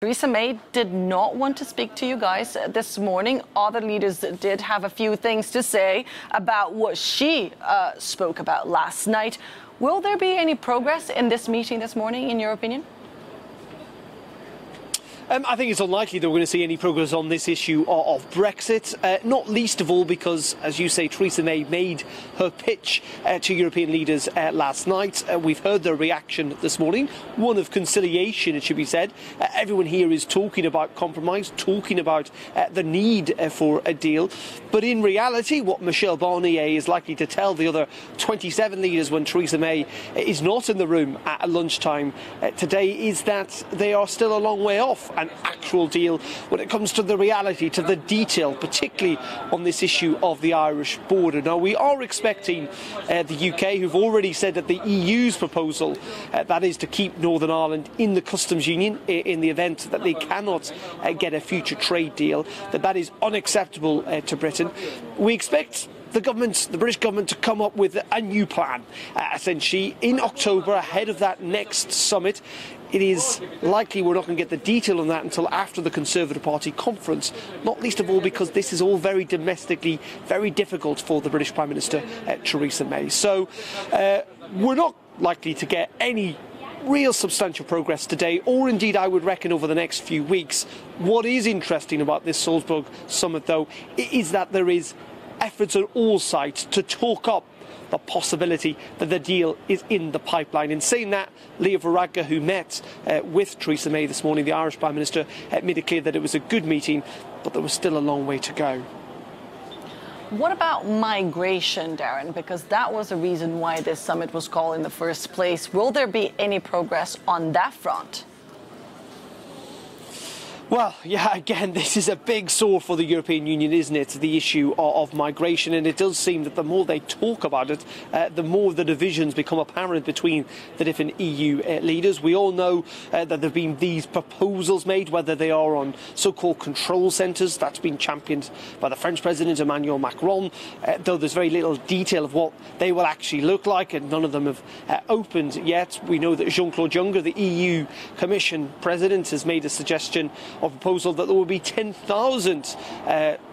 Theresa May did not want to speak to you guys this morning. Other leaders did have a few things to say about what she spoke about last night. Will there be any progress in this meeting this morning, in your opinion? I think it's unlikely that we're going to see any progress on this issue of Brexit, not least of all because, as you say, Theresa May made her pitch to European leaders last night. We've heard their reaction this morning, one of conciliation, it should be said. Everyone here is talking about compromise, talking about the need for a deal. But in reality, what Michel Barnier is likely to tell the other 27 leaders when Theresa May is not in the room at lunchtime today is that they are still a long way off an actual deal when it comes to the reality, to the detail, particularly on this issue of the Irish border. Now, we are expecting the UK, who've already said that the EU's proposal, that is to keep Northern Ireland in the customs union in the event that they cannot get a future trade deal, that is unacceptable to Britain. We expect the British government to come up with a new plan, essentially, in October, ahead of that next summit. It is likely we're not going to get the detail on that until after the Conservative Party conference, not least of all because this is all very domestically very difficult for the British Prime Minister, Theresa May. So we're not likely to get any real substantial progress today, or indeed I would reckon over the next few weeks. What is interesting about this Salzburg summit, though, is that there is efforts on all sides to talk up the possibility that the deal is in the pipeline. In saying that, Leo Varadkar, who met with Theresa May this morning, the Irish Prime Minister, made it clear that it was a good meeting, but there was still a long way to go. What about migration, Darren? Because that was the reason why this summit was called in the first place. Will there be any progress on that front? Well, yeah, again, this is a big sore for the European Union, isn't it? The issue of migration. And it does seem that the more they talk about it, the more the divisions become apparent between the different EU leaders. We all know that there have been these proposals made, whether they are on so-called control centres. That's been championed by the French President, Emmanuel Macron, though there's very little detail of what they will actually look like, and none of them have opened yet. We know that Jean-Claude Juncker, the EU Commission President, has made a suggestion of a proposal that there will be 10,000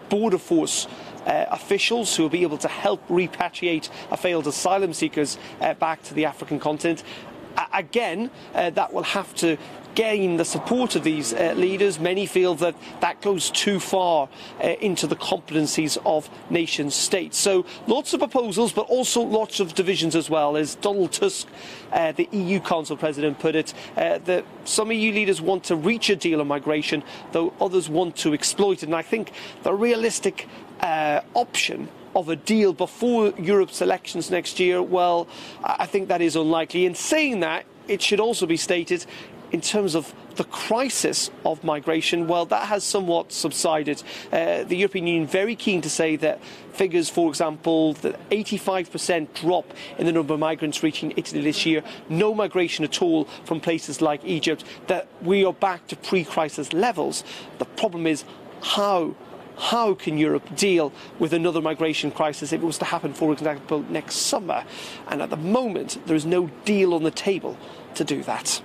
border force officials who will be able to help repatriate failed asylum seekers back to the African continent. Again, that will have to gain the support of these leaders. Many feel that that goes too far into the competencies of nation states. So lots of proposals, but also lots of divisions as well. As Donald Tusk, the EU Council President, put it, that some EU leaders want to reach a deal on migration, though others want to exploit it. And I think the realistic option of a deal before Europe's elections next year, well, I think that is unlikely. In saying that, it should also be stated, in terms of the crisis of migration, well, that has somewhat subsided. The European Union very keen to say that figures, for example, the 85% drop in the number of migrants reaching Italy this year, no migration at all from places like Egypt, that we are back to pre-crisis levels. The problem is how can Europe deal with another migration crisis if it was to happen, for example, next summer? And at the moment, there is no deal on the table to do that.